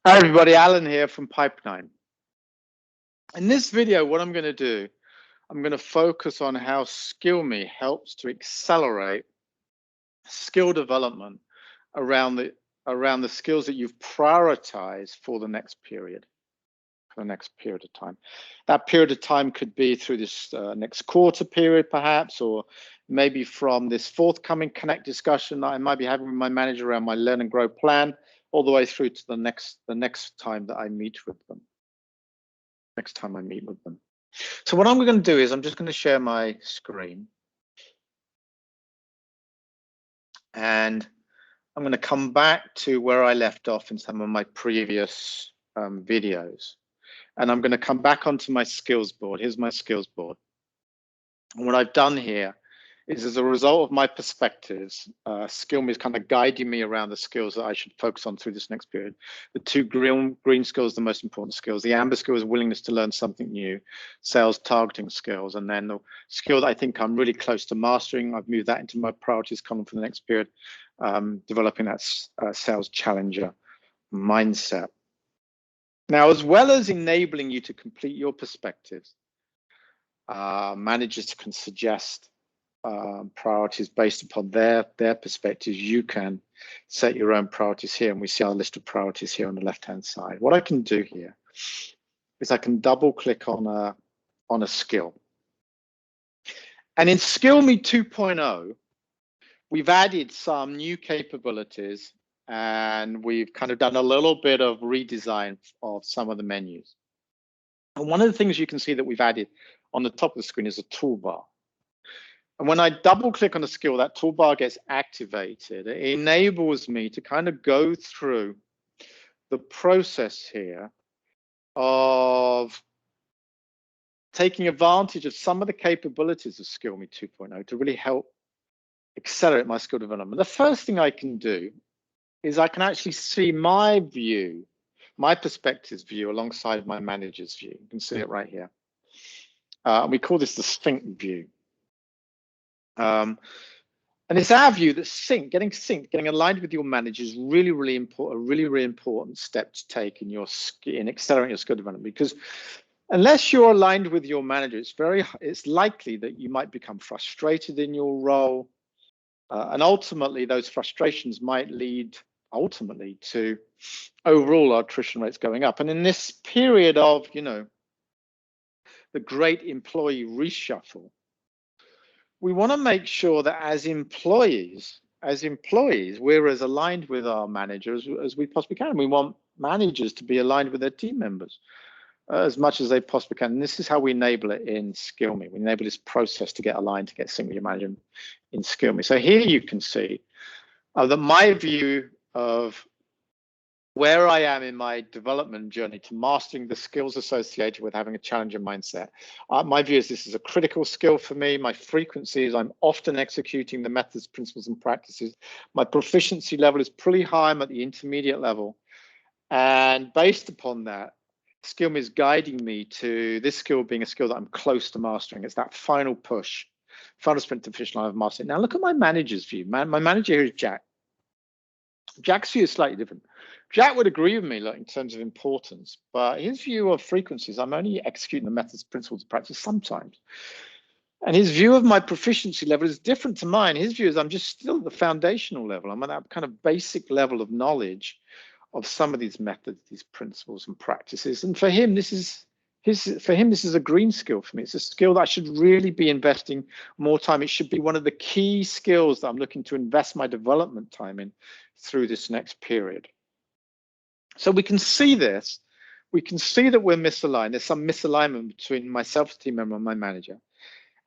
Hi everybody, Alan here from Pipe9. In this video, what I'm going to do, I'm going to focus on how SkillMe helps to accelerate skill development around the skills that you've prioritized for the next period, of time. That period of time could be through this next quarter period, perhaps, or maybe from this forthcoming Connect discussion that I might be having with my manager around my Learn and Grow plan, all the way through to the next time that I meet with them. So what I'm going to do is I'm just going to share my screen, and I'm going to come back to where I left off in some of my previous videos, and I'm going to come back onto my skills board. Here's my skills board, and what I've done here is, as a result of my perspectives, SkillMe is kind of guiding me around the skills that I should focus on through this next period. The two green skills, the most important skills. The amber skill is willingness to learn something new, sales targeting skills, and then the skill that I think I'm really close to mastering, I've moved that into my priorities column for the next period, developing that sales challenger mindset. Now, as well as enabling you to complete your perspectives, managers can suggest priorities based upon their perspectives. You can set your own priorities here, and we see our list of priorities here on the left hand side. What I can do here is I can double click on a skill, and in SkillMe 2.0 we've added some new capabilities, and we've kind of done a little bit of redesign of some of the menus. And one of the things you can see that we've added on the top of the screen is a toolbar. And when I double click on a skill, that toolbar gets activated. It enables me to kind of go through the process here of taking advantage of some of the capabilities of SkillMe 2.0 to really help accelerate my skill development. The first thing I can do is I can actually see my view, my perspectives view alongside my manager's view. You can see it right here. We call this the sync view. And it's our view that getting aligned with your manager is really important, a really important step to take in accelerating your skill development. Because unless you're aligned with your manager, it's likely that you might become frustrated in your role, and ultimately those frustrations might lead to overall attrition rates going up. And in this period of the great employee reshuffle, we want to make sure that as employees, we're as aligned with our managers as we possibly can. We want managers to be aligned with their team members as much as they possibly can. And this is how we enable it in SkillMe. We enable this process to get aligned, to get synced with your manager in SkillMe. So here you can see that my view of where I am in my development journey to mastering the skills associated with having a challenger mindset. My view is this is a critical skill for me. My frequency is I'm often executing the methods, principles, and practices. My proficiency level is pretty high. I'm at the intermediate level. And based upon that, SkillMe is guiding me to this skill being a skill that I'm close to mastering. It's that final push, final sprint to finish line of mastering. Now look at my manager's view. My manager here is Jack. Jack's view is slightly different. Jack would agree with me in terms of importance, but his view of frequencies, I'm only executing the methods, principles, and practice sometimes. And his view of my proficiency level is different to mine. His view is I'm just still at the foundational level. I'm at that kind of basic level of knowledge of some of these methods, these principles and practices. And for him, this is a green skill for me. It's a skill that I should really be investing more time. It should be one of the key skills that I'm looking to invest my development time in through this next period. So we can see this. We can see that we're misaligned. There's some misalignment between myself as a team member and my manager.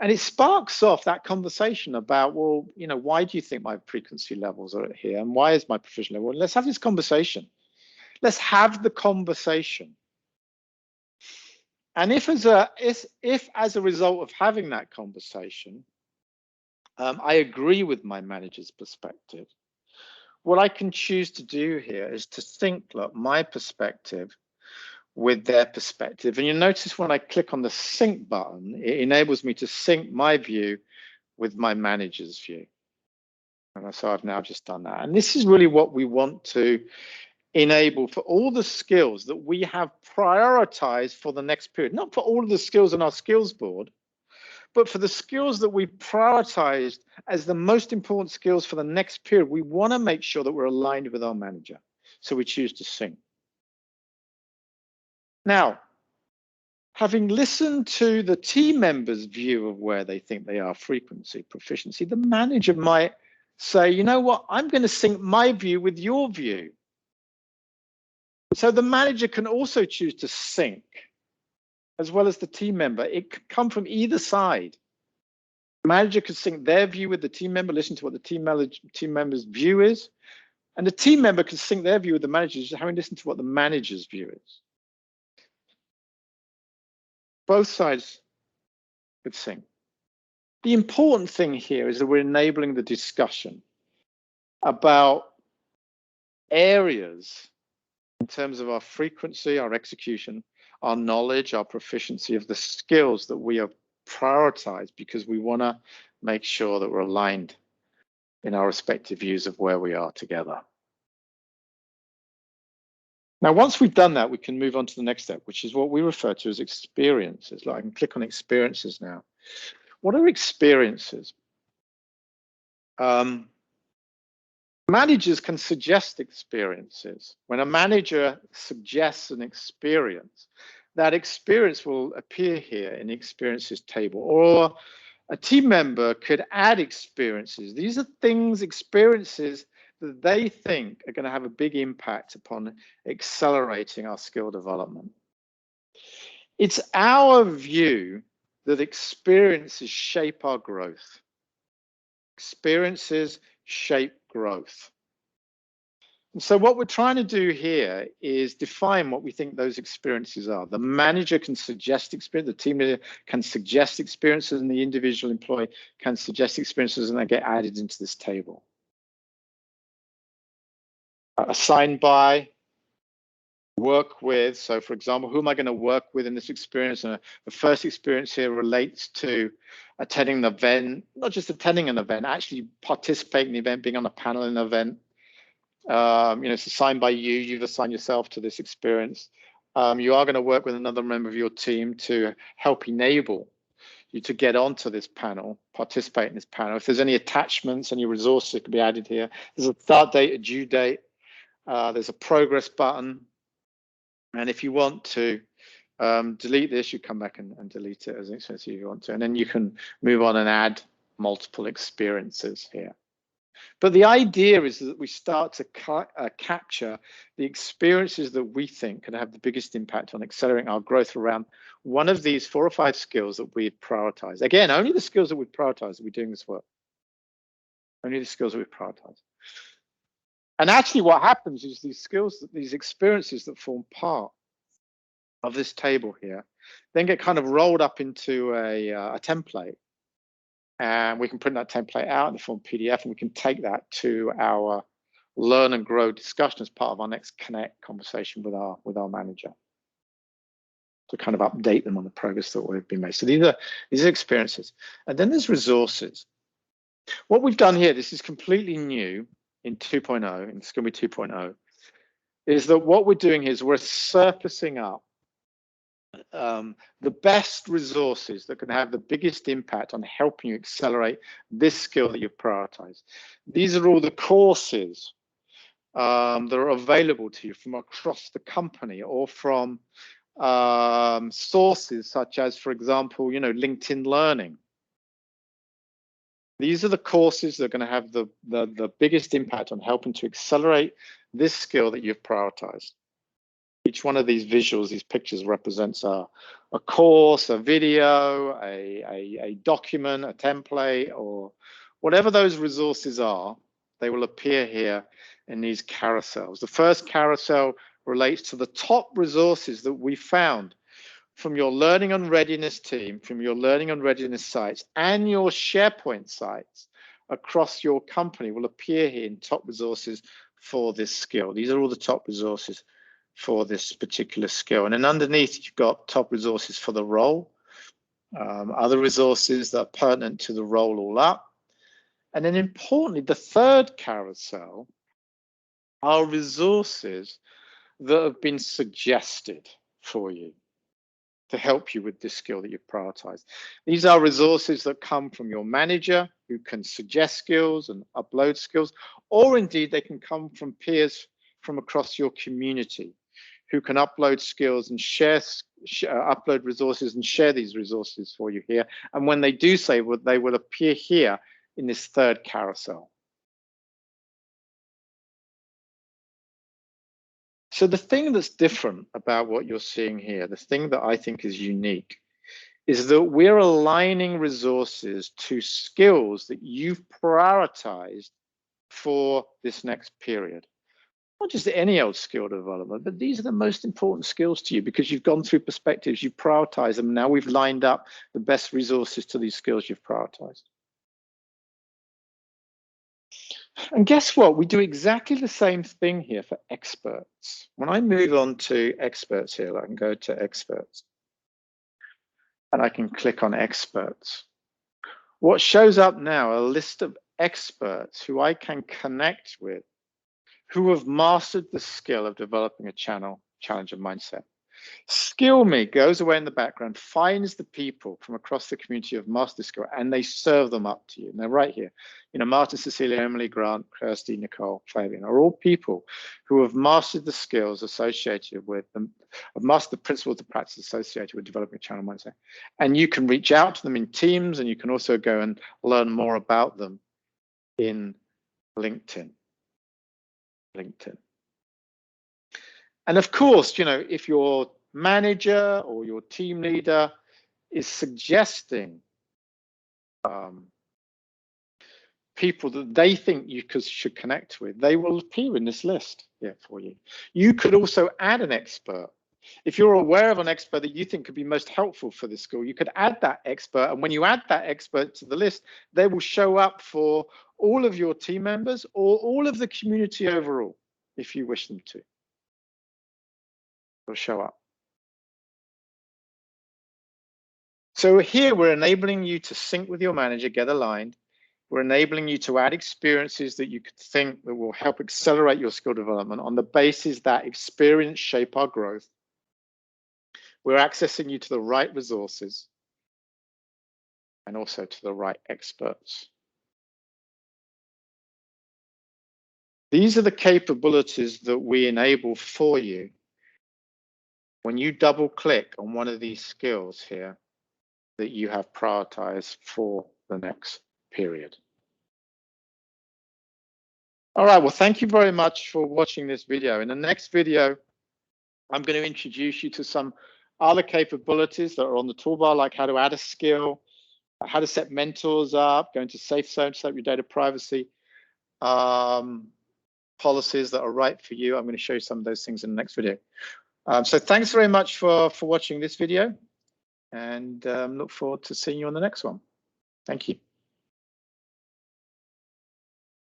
And it sparks off that conversation about, well, why do you think my frequency levels are here? And why is my proficiency level? Let's have this conversation. Let's have the conversation. And if as a result of having that conversation, I agree with my manager's perspective, what I can choose to do here is to sync my perspective with their perspective. And you'll notice when I click on the sync button, it enables me to sync my view with my manager's view. And so I've now just done that. And this is really what we want to enable for all the skills that we have prioritized for the next period, not for all of the skills on our skills board, but for the skills that we prioritized as the most important skills for the next period. We want to make sure that we're aligned with our manager. So we choose to sync. Now, having listened to the team members' view of where they think they are, frequency, proficiency, the manager might say, you know what, I'm going to sync my view with your view. So the manager can also choose to sync as well as the team member. It could come from either side. The manager could sync their view with the team member, listen to what the team member's view is, and the team member could sync their view with the manager, just having listened to what the manager's view is. Both sides could sync. The important thing here is that we're enabling the discussion about areas in terms of our frequency, our execution, our knowledge, our proficiency of the skills that we have prioritized, because we want to make sure that we're aligned in our respective views of where we are together. Now, once we've done that, we can move on to the next step, which is what we refer to as experiences. Like I can click on experiences now. What are experiences? Managers can suggest experiences. When a manager suggests an experience, that experience will appear here in the experiences table, or a team member could add experiences. These are things, experiences that they think are going to have a big impact upon accelerating our skill development. It's our view that experiences shape our growth. Experiences shape growth. And so what we're trying to do here is define what we think those experiences are. The manager can suggest experience, the team leader can suggest experiences, and the individual employee can suggest experiences, and they get added into this table. Assigned by, work with. So for example, who am I going to work with in this experience? And the first experience here relates to attending an event, not just attending an event, actually participating in the event, being on a panel in an event. It's assigned by you. You've assigned yourself to this experience. You are going to work with another member of your team to help enable you to get onto this panel, participate in this panel. If there's any attachments, any resources that can be added here, there's a start date, a due date. There's a progress button. And if you want to delete this, you come back and delete it as an experience if you want to. And then you can move on and add multiple experiences here. But the idea is that we start to capture the experiences that we think can have the biggest impact on accelerating our growth around one of these 4 or 5 skills that we've prioritized. Again, only the skills that we've prioritized that we're doing this work. Only the skills that we've prioritized. And actually what happens is these skills, these experiences that form part of this table here, then get kind of rolled up into a template. And we can print that template out in the form PDF, and we can take that to our learn and grow discussion as part of our next connect conversation with our manager, to kind of update them on the progress that we've been made. So these are experiences. And then there's resources. What we've done here, this is completely new in 2.0, and it's going to be 2.0, is that what we're doing here is we're surfacing up the best resources that can have the biggest impact on helping you accelerate this skill that you've prioritized. These are all the courses that are available to you from across the company, or from sources such as, for example, LinkedIn Learning. These are the courses that are going to have the biggest impact on helping to accelerate this skill that you've prioritized. Each one of these visuals, these pictures, represents a course, a video, a document, a template, or whatever those resources are. They will appear here in these carousels. The first carousel relates to the top resources that we found from your Learning and Readiness team, from your Learning and Readiness sites, and your SharePoint sites across your company will appear here in top resources for this skill. These are all the top resources for this particular skill. And then underneath, you've got top resources for the role, other resources that are pertinent to the role all up. And then importantly, the third carousel are resources that have been suggested for you to help you with this skill that you've prioritized. These are resources that come from your manager who can suggest skills and upload skills, or indeed they can come from peers from across your community who can upload skills and upload resources and share these resources for you here. And when they do so, they will appear here in this third carousel. So the thing that's different about what you're seeing here, the thing that I think is unique, is that we're aligning resources to skills that you've prioritized for this next period. Not just any old skill development, but these are the most important skills to you because you've gone through perspectives, you've prioritized them. Now we've lined up the best resources to these skills you've prioritized. And guess what? We do exactly the same thing here for experts. When I move on to experts here, I can go to experts and I can click on experts. What shows up now, a list of experts who I can connect with, who have mastered the skill of developing a challenger mindset. Skill Me goes away in the background, finds the people from across the community of master skill, and they serve them up to you. And they're right here. You know, Martin, Cecilia, Emily, Grant, Kirsty, Nicole, Fabian are all people who have mastered the skills associated with them, have mastered the principles of practice associated with developing a channel mindset. And you can reach out to them in Teams, and you can also go and learn more about them in LinkedIn. And of course, you know, if your manager or your team leader is suggesting people that they think you should connect with, they will appear in this list here for you. You could also add an expert. If you're aware of an expert that you think could be most helpful for this school, you could add that expert. And when you add that expert to the list, they will show up for all of your team members or all of the community overall, if you wish them to. They'll show up. So here we're enabling you to sync with your manager, get aligned. We're enabling you to add experiences that you could think that will help accelerate your skill development on the basis that experience shape our growth. We're accessing you to the right resources and also to the right experts. These are the capabilities that we enable for you when you double click on one of these skills here that you have prioritized for the next period. All right, well, thank you very much for watching this video. In the next video, I'm going to introduce you to some other capabilities that are on the toolbar, like how to add a skill, how to set mentors up, go into safe zone, set up your data privacy policies that are right for you. I'm going to show you some of those things in the next video. So thanks very much for watching this video, and look forward to seeing you on the next one. Thank you.